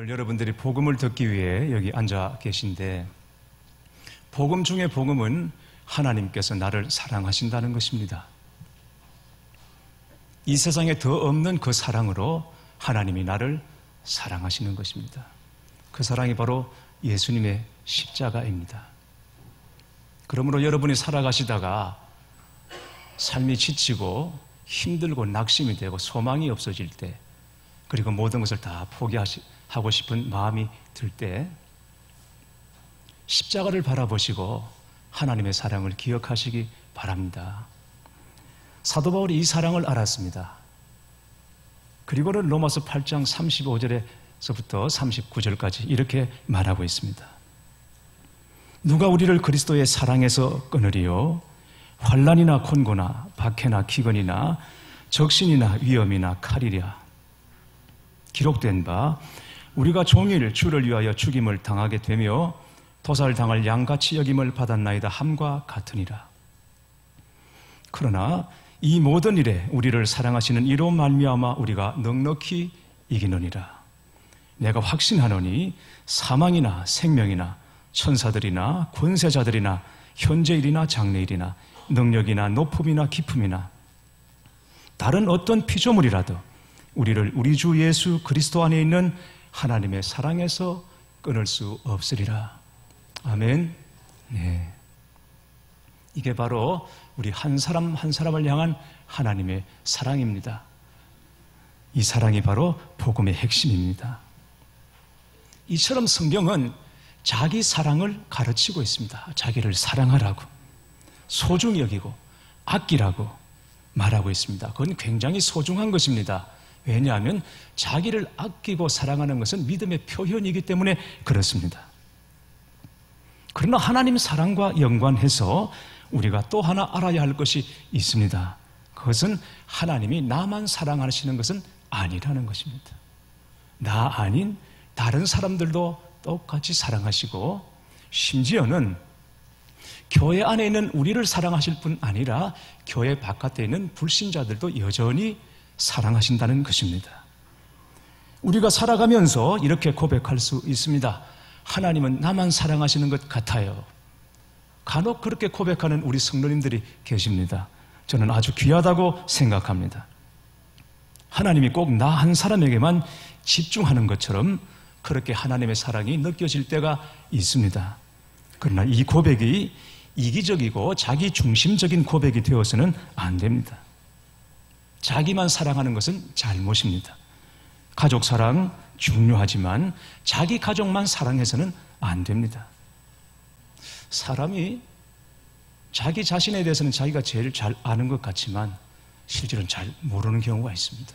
오늘 여러분들이 복음을 듣기 위해 여기 앉아 계신데, 복음 중에 복음은 하나님께서 나를 사랑하신다는 것입니다. 이 세상에 더 없는 그 사랑으로 하나님이 나를 사랑하시는 것입니다. 그 사랑이 바로 예수님의 십자가입니다. 그러므로 여러분이 살아가시다가 삶이 지치고 힘들고 낙심이 되고 소망이 없어질 때, 그리고 모든 것을 다 포기하고 싶은 마음이 들 때 십자가를 바라보시고 하나님의 사랑을 기억하시기 바랍니다. 사도 바울이 이 사랑을 알았습니다. 그리고는 로마서 8장 35절에서부터 39절까지 이렇게 말하고 있습니다. 누가 우리를 그리스도의 사랑에서 끊으리요? 환난이나 곤고나 박해나 기근이나 적신이나 위험이나 칼이랴. 기록된 바 우리가 종일 주를 위하여 죽임을 당하게 되며 도살당할 양같이 여김을 받았나이다 함과 같으니라. 그러나 이 모든 일에 우리를 사랑하시는 이로 말미암아 우리가 넉넉히 이기느니라. 내가 확신하노니 사망이나 생명이나 천사들이나 권세자들이나 현재일이나 장래일이나 능력이나 높음이나 깊음이나 다른 어떤 피조물이라도 우리를 우리 주 예수 그리스도 안에 있는 하나님의 사랑에서 끊을 수 없으리라. 아멘. 네. 이게 바로 우리 한 사람 한 사람을 향한 하나님의 사랑입니다. 이 사랑이 바로 복음의 핵심입니다. 이처럼 성경은 자기 사랑을 가르치고 있습니다. 자기를 사랑하라고, 소중히 여기고 아끼라고 말하고 있습니다. 그건 굉장히 소중한 것입니다. 왜냐하면 자기를 아끼고 사랑하는 것은 믿음의 표현이기 때문에 그렇습니다. 그러나 하나님 사랑과 연관해서 우리가 또 하나 알아야 할 것이 있습니다. 그것은 하나님이 나만 사랑하시는 것은 아니라는 것입니다. 나 아닌 다른 사람들도 똑같이 사랑하시고, 심지어는 교회 안에 있는 우리를 사랑하실 뿐 아니라 교회 바깥에 있는 불신자들도 여전히 사랑하신다는 것입니다. 우리가 살아가면서 이렇게 고백할 수 있습니다. 하나님은 나만 사랑하시는 것 같아요. 간혹 그렇게 고백하는 우리 성도님들이 계십니다. 저는 아주 귀하다고 생각합니다. 하나님이 꼭 나 한 사람에게만 집중하는 것처럼 그렇게 하나님의 사랑이 느껴질 때가 있습니다. 그러나 이 고백이 이기적이고 자기 중심적인 고백이 되어서는 안 됩니다. 자기만 사랑하는 것은 잘못입니다. 가족 사랑 중요하지만 자기 가족만 사랑해서는 안 됩니다. 사람이 자기 자신에 대해서는 자기가 제일 잘 아는 것 같지만 실제로는 잘 모르는 경우가 있습니다.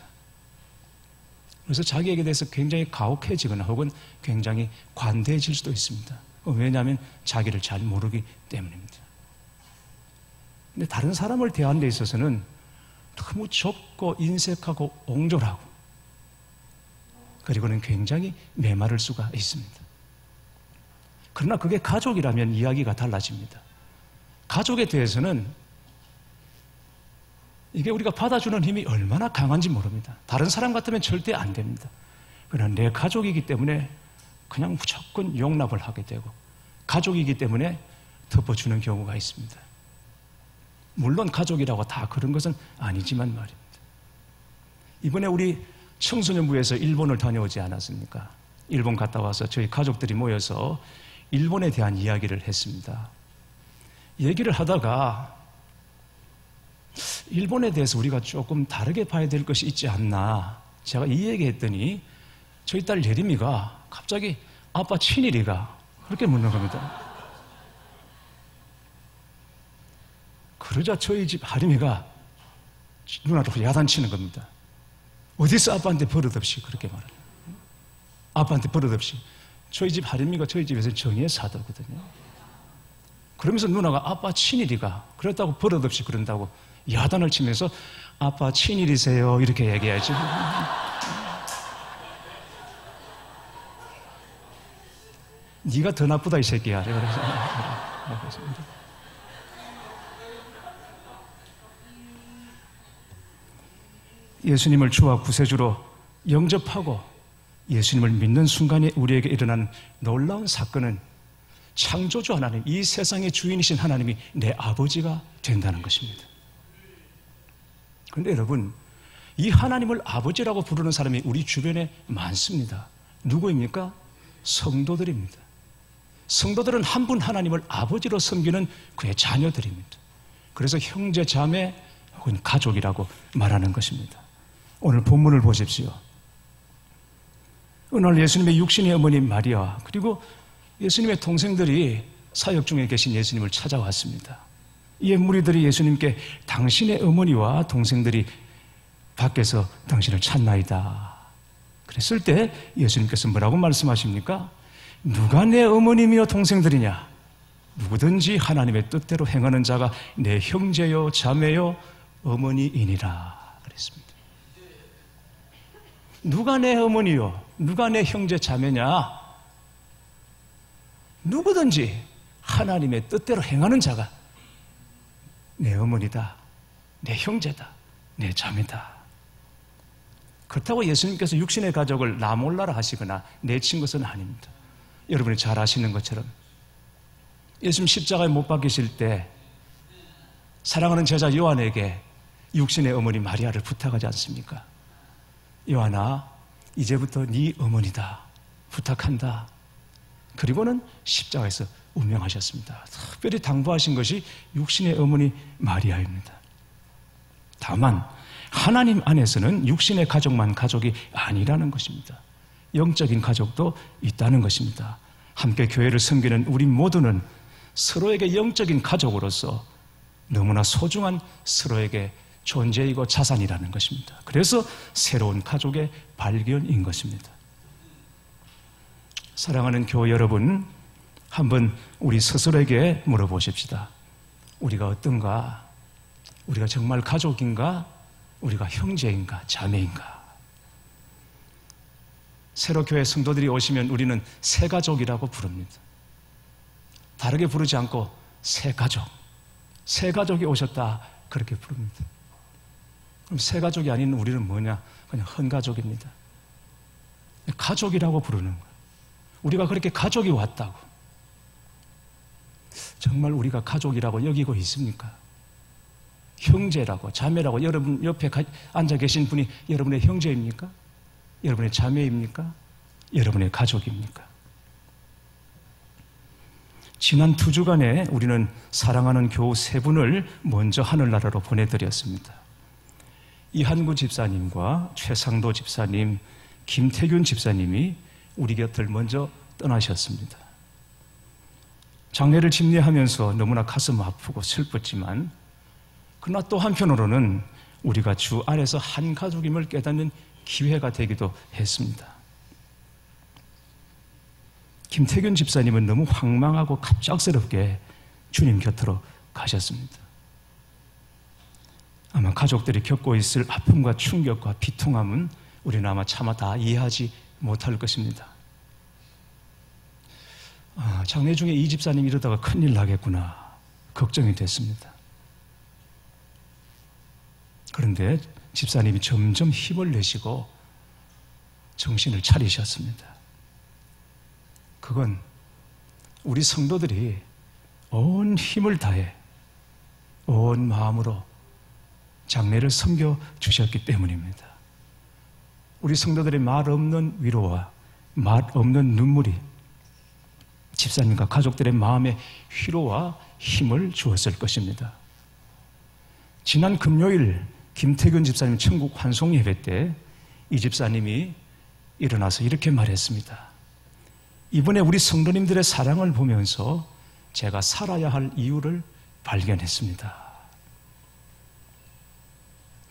그래서 자기에게 대해서 굉장히 가혹해지거나 혹은 굉장히 관대해질 수도 있습니다. 왜냐하면 자기를 잘 모르기 때문입니다. 근데 다른 사람을 대하는 데 있어서는 너무 좁고 인색하고 옹졸하고, 그리고는 굉장히 메마를 수가 있습니다. 그러나 그게 가족이라면 이야기가 달라집니다. 가족에 대해서는 이게 우리가 받아주는 힘이 얼마나 강한지 모릅니다. 다른 사람 같으면 절대 안 됩니다. 그러나 내 가족이기 때문에 그냥 무조건 용납을 하게 되고, 가족이기 때문에 덮어주는 경우가 있습니다. 물론 가족이라고 다 그런 것은 아니지만 말입니다. 이번에 우리 청소년부에서 일본을 다녀오지 않았습니까? 일본 갔다 와서 저희 가족들이 모여서 일본에 대한 이야기를 했습니다. 얘기를 하다가 일본에 대해서 우리가 조금 다르게 봐야 될 것이 있지 않나, 제가 이 얘기했더니 저희 딸 예림이가 갑자기 아빠 친일이가 그렇게 묻는 겁니다. 그러자 저희 집 하림이가 누나를 야단치는 겁니다. 어디서 아빠한테 버릇없이 그렇게 말해요. 아빠한테 버릇없이. 저희 집 하림이가 저희 집에서 정의의 사도거든요. 그러면서 누나가 아빠 친일이가 그렇다고 버릇없이 그런다고 야단을 치면서 아빠 친일이세요 이렇게 얘기해야지. 네가 더 나쁘다 이 새끼야. 그래서 예수님을 주와 구세주로 영접하고 예수님을 믿는 순간에 우리에게 일어나는 놀라운 사건은 창조주 하나님, 이 세상의 주인이신 하나님이 내 아버지가 된다는 것입니다. 그런데 여러분, 이 하나님을 아버지라고 부르는 사람이 우리 주변에 많습니다. 누구입니까? 성도들입니다. 성도들은 한 분 하나님을 아버지로 섬기는 그의 자녀들입니다. 그래서 형제, 자매 혹은 가족이라고 말하는 것입니다. 오늘 본문을 보십시오. 어느 날 예수님의 육신의 어머니 마리아 그리고 예수님의 동생들이 사역 중에 계신 예수님을 찾아왔습니다. 이에 무리들이 예수님께 당신의 어머니와 동생들이 밖에서 당신을 찾나이다 그랬을 때 예수님께서 뭐라고 말씀하십니까? 누가 내 어머니며 동생들이냐? 누구든지 하나님의 뜻대로 행하는 자가 내 형제요 자매요 어머니이니라 그랬습니다. 누가 내 어머니요? 누가 내 형제 자매냐? 누구든지 하나님의 뜻대로 행하는 자가 내 어머니다, 내 형제다, 내 자매다. 그렇다고 예수님께서 육신의 가족을 나 몰라라 하시거나 내친 것은 아닙니다. 여러분이 잘 아시는 것처럼 예수님 십자가에 못 박히실 때 사랑하는 제자 요한에게 육신의 어머니 마리아를 부탁하지 않습니까? 요한아, 이제부터 네 어머니다 부탁한다. 그리고는 십자가에서 운명하셨습니다. 특별히 당부하신 것이 육신의 어머니 마리아입니다. 다만 하나님 안에서는 육신의 가족만 가족이 아니라는 것입니다. 영적인 가족도 있다는 것입니다. 함께 교회를 섬기는 우리 모두는 서로에게 영적인 가족으로서 너무나 소중한 서로에게 존재이고 자산이라는 것입니다. 그래서 새로운 가족의 발견인 것입니다. 사랑하는 교회 여러분, 한번 우리 스스로에게 물어보십시다. 우리가 어떤가? 우리가 정말 가족인가? 우리가 형제인가? 자매인가? 새로 교회 성도들이 오시면 우리는 새 가족이라고 부릅니다. 다르게 부르지 않고 새 가족, 새 가족이 오셨다 그렇게 부릅니다. 그럼 새 가족이 아닌 우리는 뭐냐? 그냥 헌가족입니다. 가족이라고 부르는 거예요. 우리가 그렇게 가족이 왔다고. 정말 우리가 가족이라고 여기고 있습니까? 형제라고, 자매라고, 여러분 옆에 앉아 계신 분이 여러분의 형제입니까? 여러분의 자매입니까? 여러분의 가족입니까? 지난 2주간에 우리는 사랑하는 교우 3분을 먼저 하늘나라로 보내드렸습니다. 이한구 집사님과 최상도 집사님, 김태균 집사님이 우리 곁을 먼저 떠나셨습니다. 장례를 집례하면서 너무나 가슴 아프고 슬펐지만 그러나 또 한편으로는 우리가 주 안에서 한 가족임을 깨닫는 기회가 되기도 했습니다. 김태균 집사님은 너무 황망하고 갑작스럽게 주님 곁으로 가셨습니다. 아마 가족들이 겪고 있을 아픔과 충격과 비통함은 우리는 아마 차마 다 이해하지 못할 것입니다. 장례 중에 이 집사님 이러다가 큰일 나겠구나 걱정이 됐습니다. 그런데 집사님이 점점 힘을 내시고 정신을 차리셨습니다. 그건 우리 성도들이 온 힘을 다해 온 마음으로 장례를 섬겨주셨기 때문입니다. 우리 성도들의 말 없는 위로와 말 없는 눈물이 집사님과 가족들의 마음에 위로와 힘을 주었을 것입니다. 지난 금요일 김태균 집사님 천국 환송 예배 때 이 집사님이 일어나서 이렇게 말했습니다. 이번에 우리 성도님들의 사랑을 보면서 제가 살아야 할 이유를 발견했습니다.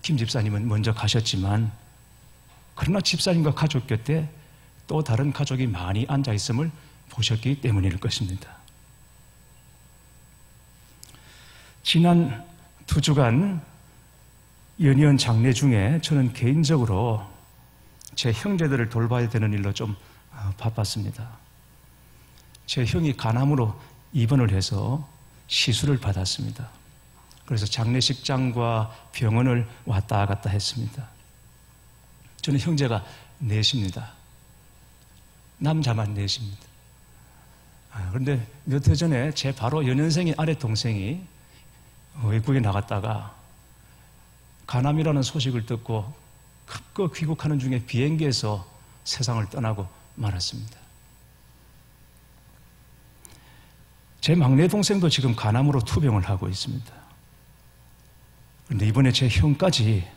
김 집사님은 먼저 가셨지만 그러나 집사님과 가족 곁에 또 다른 가족이 많이 앉아 있음을 보셨기 때문일 것입니다. 지난 2주간 연이은 장례 중에 저는 개인적으로 제 형제들을 돌봐야 되는 일로 좀 바빴습니다. 제 형이 간암으로 입원을 해서 시술을 받았습니다. 그래서 장례식장과 병원을 왔다 갔다 했습니다. 저는 형제가 넷입니다. 남자만 넷입니다. 그런데 몇 해 전에 제 바로 연년생인 아래 동생이 외국에 나갔다가 간암이라는 소식을 듣고 급거 귀국하는 중에 비행기에서 세상을 떠나고 말았습니다. 제 막내 동생도 지금 간암으로 투병을 하고 있습니다. 그런데 이번에 제 형까지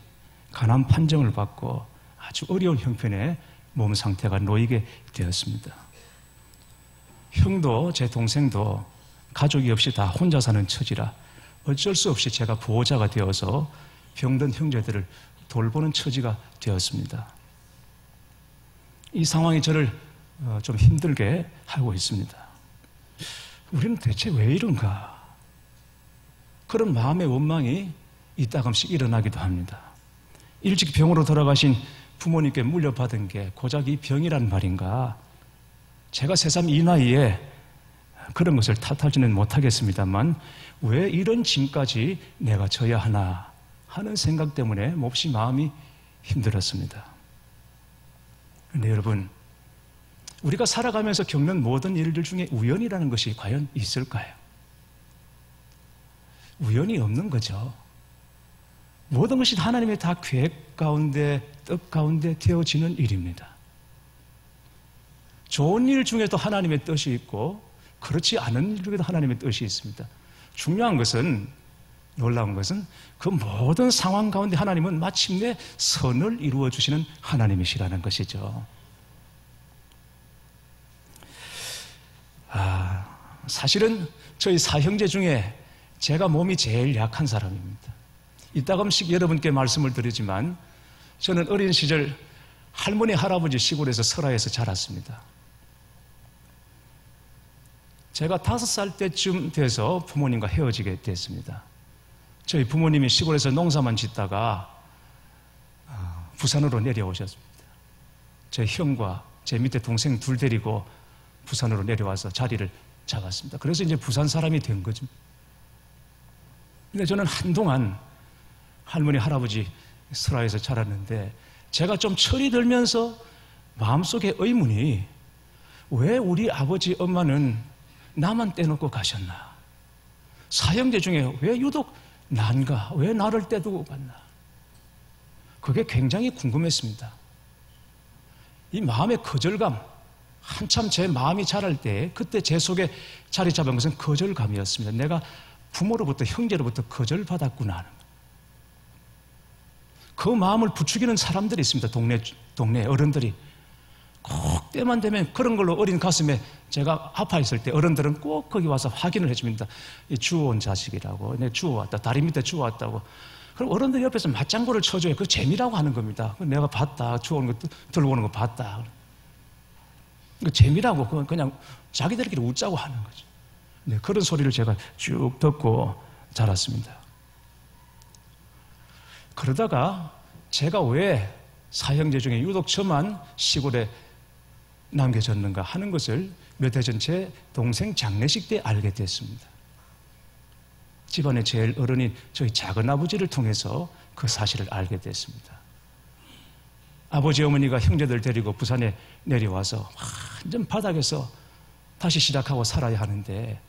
간암 판정을 받고 아주 어려운 형편의 몸 상태가 놓이게 되었습니다. 형도 제 동생도 가족이 없이 다 혼자 사는 처지라 어쩔 수 없이 제가 보호자가 되어서 병든 형제들을 돌보는 처지가 되었습니다. 이 상황이 저를 좀 힘들게 하고 있습니다. 우리는 대체 왜 이런가? 그런 마음의 원망이 이따금씩 일어나기도 합니다. 일찍 병으로 돌아가신 부모님께 물려받은 게 고작 이 병이란 말인가? 제가 새삼 이 나이에 그런 것을 탓하지는 못하겠습니다만 왜 이런 짐까지 내가 져야 하나 하는 생각 때문에 몹시 마음이 힘들었습니다. 그런데 여러분, 우리가 살아가면서 겪는 모든 일들 중에 우연이라는 것이 과연 있을까요? 우연이 없는 거죠. 모든 것이 하나님의 다 계획 가운데, 뜻 가운데 되어지는 일입니다. 좋은 일 중에도 하나님의 뜻이 있고 그렇지 않은 일 중에도 하나님의 뜻이 있습니다. 중요한 것은, 놀라운 것은 그 모든 상황 가운데 하나님은 마침내 선을 이루어 주시는 하나님이시라는 것이죠. 사실은 저희 사형제 중에 제가 몸이 제일 약한 사람입니다. 이따금씩 여러분께 말씀을 드리지만 저는 어린 시절 할머니 할아버지 시골에서 설화에서 자랐습니다. 제가 5살 때쯤 돼서 부모님과 헤어지게 됐습니다. 저희 부모님이 시골에서 농사만 짓다가 부산으로 내려오셨습니다. 제 형과 제 밑에 동생 둘 데리고 부산으로 내려와서 자리를 잡았습니다. 그래서 이제 부산 사람이 된 거죠. 근데 저는 한동안 할머니 할아버지 설화에서 자랐는데 제가 좀 철이 들면서 마음속에 의문이, 왜 우리 아버지 엄마는 나만 떼놓고 가셨나? 사형제 중에 왜 유독 난가? 왜 나를 떼두고 갔나? 그게 굉장히 궁금했습니다. 이 마음의 거절감, 한참 제 마음이 자랄 때 그때 제 속에 자리 잡은 것은 거절감이었습니다. 내가 부모로부터, 형제로부터 거절받았구나 하는 것. 그 마음을 부추기는 사람들이 있습니다. 동네 어른들이. 꼭 때만 되면 그런 걸로 어린 가슴에, 제가 아파있을 때 어른들은 꼭 거기 와서 확인을 해줍니다. 주워온 자식이라고. 내가 주워왔다. 다리 밑에 주워왔다고. 그럼 어른들 옆에서 맞장구를 쳐줘요. 그 재미라고 하는 겁니다. 내가 봤다. 주워오는 거, 들고 오는 거 봤다. 그 재미라고, 그냥 자기들끼리 웃자고 하는 거죠. 네, 그런 소리를 제가 쭉 듣고 자랐습니다. 그러다가 제가 왜 사형제 중에 유독 저만 시골에 남겨졌는가 하는 것을 몇 해 전 제 동생 장례식 때 알게 됐습니다. 집안의 제일 어른인 저희 작은아버지를 통해서 그 사실을 알게 됐습니다. 아버지 어머니가 형제들 데리고 부산에 내려와서 완전 바닥에서 다시 시작하고 살아야 하는데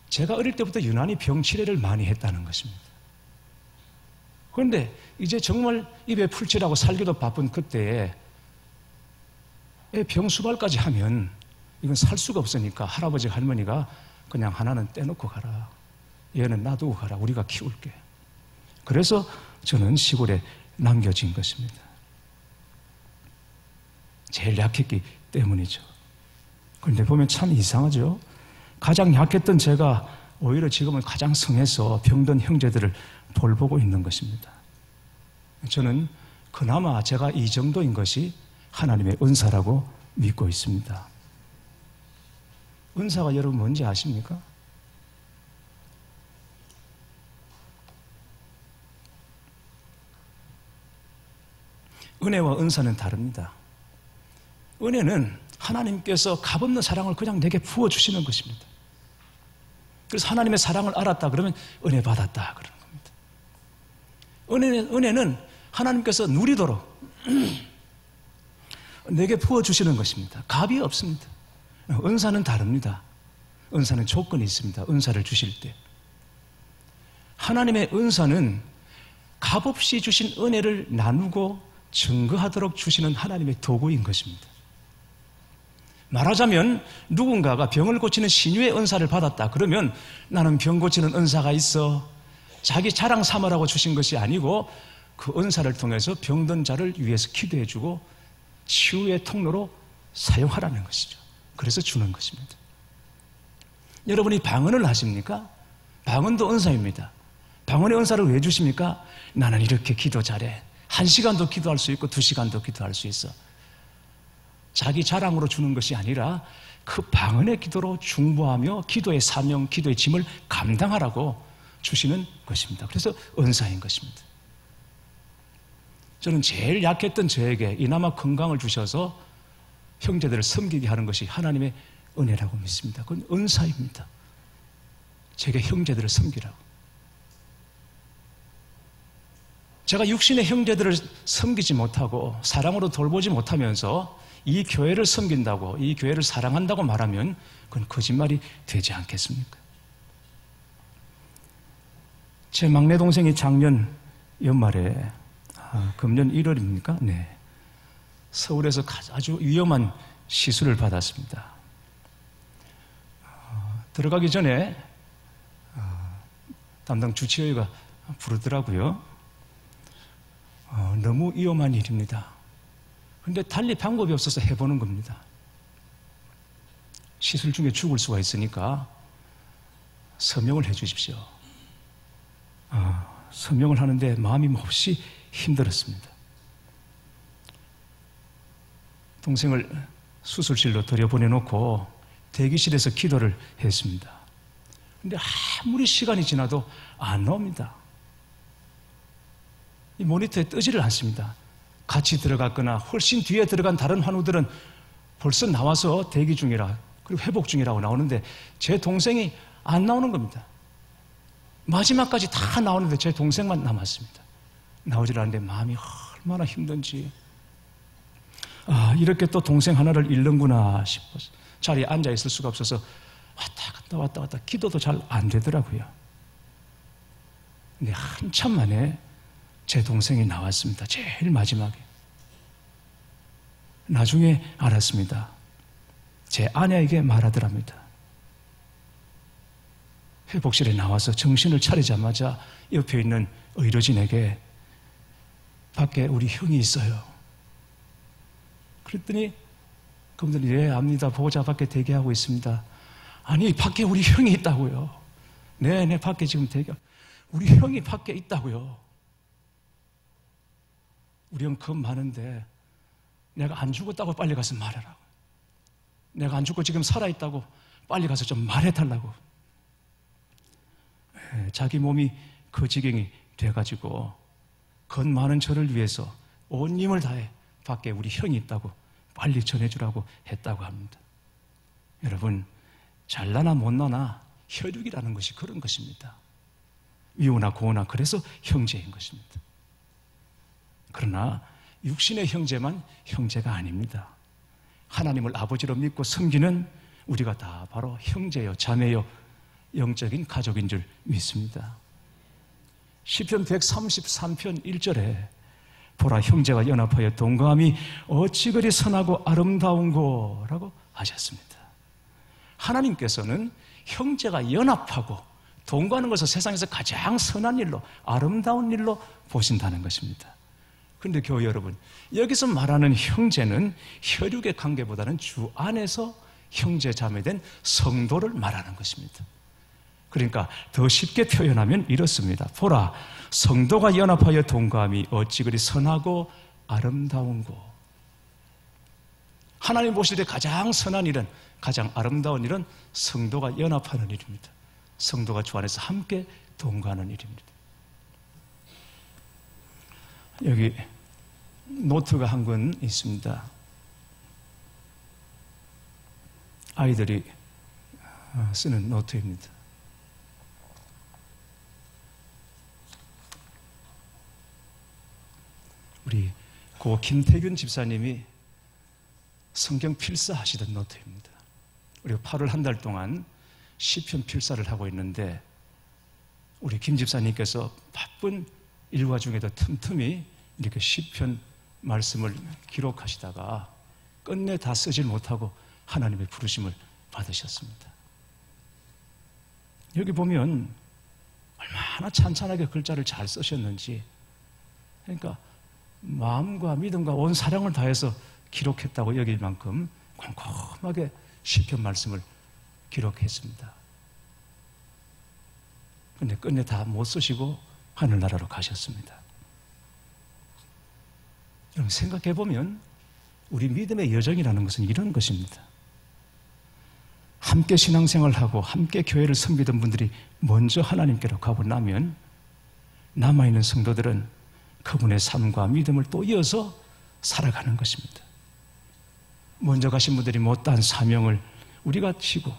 제가 어릴 때부터 유난히 병치레를 많이 했다는 것입니다. 그런데 이제 정말 입에 풀칠하고 살기도 바쁜 그때에 병수발까지 하면 이건 살 수가 없으니까 할아버지 할머니가 그냥 하나는 떼놓고 가라, 얘는 놔두고 가라, 우리가 키울게. 그래서 저는 시골에 남겨진 것입니다. 제일 약했기 때문이죠. 그런데 보면 참 이상하죠. 가장 약했던 제가 오히려 지금은 가장 성해서 병든 형제들을 돌보고 있는 것입니다. 저는 그나마 제가 이 정도인 것이 하나님의 은사라고 믿고 있습니다. 은사가 여러분 뭔지 아십니까? 은혜와 은사는 다릅니다. 은혜는 하나님께서 값없는 사랑을 그냥 내게 부어주시는 것입니다. 그래서 하나님의 사랑을 알았다 그러면 은혜 받았다 그러는 겁니다. 은혜는 하나님께서 누리도록, 내게 부어주시는 것입니다. 값이 없습니다. 은사는 다릅니다. 은사는 조건이 있습니다. 은사를 주실 때. 하나님의 은사는 값없이 주신 은혜를 나누고 증거하도록 주시는 하나님의 도구인 것입니다. 말하자면 누군가가 병을 고치는 신유의 은사를 받았다. 그러면 나는 병 고치는 은사가 있어. 자기 자랑 삼으라고 주신 것이 아니고 그 은사를 통해서 병든 자를 위해서 기도해주고 치유의 통로로 사용하라는 것이죠. 그래서 주는 것입니다. 여러분이 방언을 하십니까? 방언도 은사입니다. 방언의 은사를 왜 주십니까? 나는 이렇게 기도 잘해. 1시간도 기도할 수 있고 2시간도 기도할 수 있어. 자기 자랑으로 주는 것이 아니라 그 방언의 기도로 중보하며 기도의 사명, 기도의 짐을 감당하라고 주시는 것입니다. 그래서 은사인 것입니다. 저는 제일 약했던 저에게 이나마 건강을 주셔서 형제들을 섬기게 하는 것이 하나님의 은혜라고 믿습니다. 그건 은사입니다. 제게 형제들을 섬기라고. 제가 육신의 형제들을 섬기지 못하고 사랑으로 돌보지 못하면서 이 교회를 섬긴다고, 이 교회를 사랑한다고 말하면 그건 거짓말이 되지 않겠습니까? 제 막내 동생이 작년 연말에 금년 1월입니까? 네. 서울에서 아주 위험한 시술을 받았습니다. 들어가기 전에 담당 주치의가 부르더라고요. 너무 위험한 일입니다. 그런데 달리 방법이 없어서 해보는 겁니다. 시술 중에 죽을 수가 있으니까 서명을 해 주십시오. 서명을 하는데 마음이 몹시 힘들었습니다. 동생을 수술실로 들여보내놓고 대기실에서 기도를 했습니다. 그런데 아무리 시간이 지나도 안 나옵니다. 이 모니터에 뜨지를 않습니다. 같이 들어갔거나 훨씬 뒤에 들어간 다른 환우들은 벌써 나와서 대기 중이라, 그리고 회복 중이라고 나오는데 제 동생이 안 나오는 겁니다. 마지막까지 다 나오는데 제 동생만 남았습니다. 나오질 않는데 마음이 얼마나 힘든지, 이렇게 또 동생 하나를 잃는구나 싶어서 자리에 앉아 있을 수가 없어서 왔다 갔다 기도도 잘 안 되더라고요. 근데 한참 만에 제 동생이 나왔습니다. 제일 마지막에. 나중에 알았습니다. 제 아내에게 말하더랍니다. 회복실에 나와서 정신을 차리자마자 옆에 있는 의료진에게 밖에 우리 형이 있어요. 그랬더니 그분들이 예, 압니다. 보호자 밖에 대기하고 있습니다. 아니, 밖에 우리 형이 있다고요. 네, 밖에 지금 대기하고. 우리 형이 밖에 있다고요. 우리 형 겁 많은데 내가 안 죽었다고 빨리 가서 말하라고. 내가 안 죽고 지금 살아있다고 빨리 가서 좀 말해달라고. 자기 몸이 그 지경이 돼가지고 겁 많은 저를 위해서 온 힘을 다해 밖에 우리 형이 있다고 빨리 전해주라고 했다고 합니다. 여러분, 잘나나 못나나 혈육이라는 것이 그런 것입니다. 위오나 고오나 그래서 형제인 것입니다. 그러나 육신의 형제만 형제가 아닙니다. 하나님을 아버지로 믿고 섬기는 우리가 다 바로 형제요 자매요 영적인 가족인 줄 믿습니다. 시편 133편 1절에 보라, 형제가 연합하여 동거함이 어찌 그리 선하고 아름다운고 라고 하셨습니다. 하나님께서는 형제가 연합하고 동거하는 것을 세상에서 가장 선한 일로, 아름다운 일로 보신다는 것입니다. 그런데 교회 여러분, 여기서 말하는 형제는 혈육의 관계보다는 주 안에서 형제 자매된 성도를 말하는 것입니다. 그러니까 더 쉽게 표현하면 이렇습니다. 보라, 성도가 연합하여 동거함이 어찌 그리 선하고 아름다운고. 하나님 보실 때 가장 선한 일은, 가장 아름다운 일은 성도가 연합하는 일입니다. 성도가 주 안에서 함께 동거하는 일입니다. 여기 노트가 한 권 있습니다. 아이들이 쓰는 노트입니다. 우리 고 김태균 집사님이 성경 필사하시던 노트입니다. 우리가 8월 한 달 동안 시편 필사를 하고 있는데 우리 김 집사님께서 바쁜 일과 중에도 틈틈이 이렇게 시편 말씀을 기록하시다가 끝내 다 쓰질 못하고 하나님의 부르심을 받으셨습니다. 여기 보면 얼마나 찬찬하게 글자를 잘 쓰셨는지, 그러니까 마음과 믿음과 온 사랑을 다해서 기록했다고 여길 만큼 꼼꼼하게 시편 말씀을 기록했습니다. 그런데 끝내 다 못 쓰시고 하늘나라로 가셨습니다. 여러분 생각해 보면 우리 믿음의 여정이라는 것은 이런 것입니다. 함께 신앙생활하고 함께 교회를 섬기던 분들이 먼저 하나님께로 가고 나면 남아있는 성도들은 그분의 삶과 믿음을 또 이어서 살아가는 것입니다. 먼저 가신 분들이 못다한 사명을 우리가 지고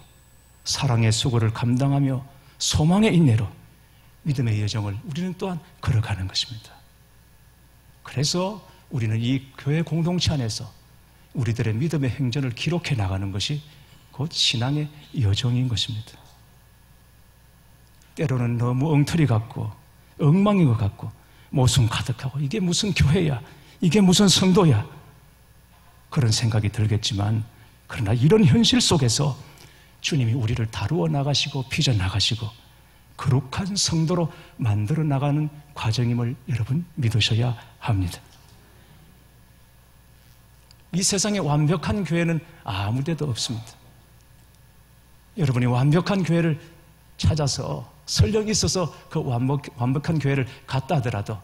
사랑의 수고를 감당하며 소망의 인내로 믿음의 여정을 우리는 또한 걸어가는 것입니다. 그래서 우리는 이 교회 공동체 안에서 우리들의 믿음의 행전을 기록해 나가는 것이 곧 신앙의 여정인 것입니다. 때로는 너무 엉터리 같고 엉망인 것 같고 모순 가득하고 이게 무슨 교회야, 이게 무슨 성도야, 그런 생각이 들겠지만, 그러나 이런 현실 속에서 주님이 우리를 다루어 나가시고 빚어 나가시고 거룩한 성도로 만들어 나가는 과정임을 여러분 믿으셔야 합니다. 이 세상에 완벽한 교회는 아무 데도 없습니다. 여러분이 완벽한 교회를 찾아서 설령이 있어서 그 완벽한 교회를 갔다 하더라도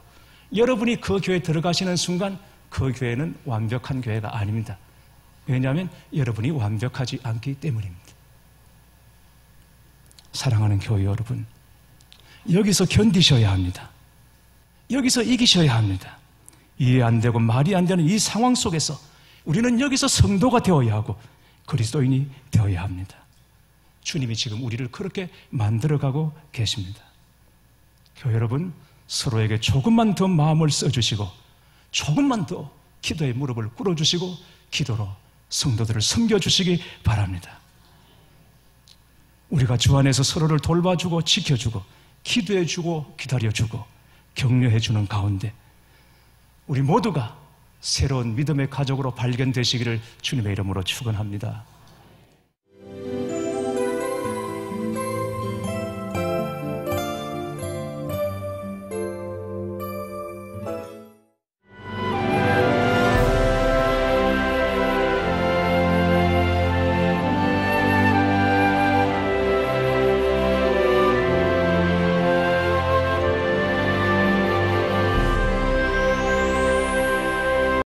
여러분이 그 교회에 들어가시는 순간 그 교회는 완벽한 교회가 아닙니다. 왜냐하면 여러분이 완벽하지 않기 때문입니다. 사랑하는 교회 여러분, 여기서 견디셔야 합니다. 여기서 이기셔야 합니다. 이해 안 되고 말이 안 되는 이 상황 속에서 우리는 여기서 성도가 되어야 하고 그리스도인이 되어야 합니다. 주님이 지금 우리를 그렇게 만들어가고 계십니다. 교회 여러분, 서로에게 조금만 더 마음을 써주시고 조금만 더 기도의 무릎을 꿇어주시고 기도로 성도들을 섬겨주시기 바랍니다. 우리가 주 안에서 서로를 돌봐주고 지켜주고 기도해주고 기다려주고 격려해주는 가운데 우리 모두가 새로운 믿음의 가족으로 발견되시기를 주님의 이름으로 축원합니다.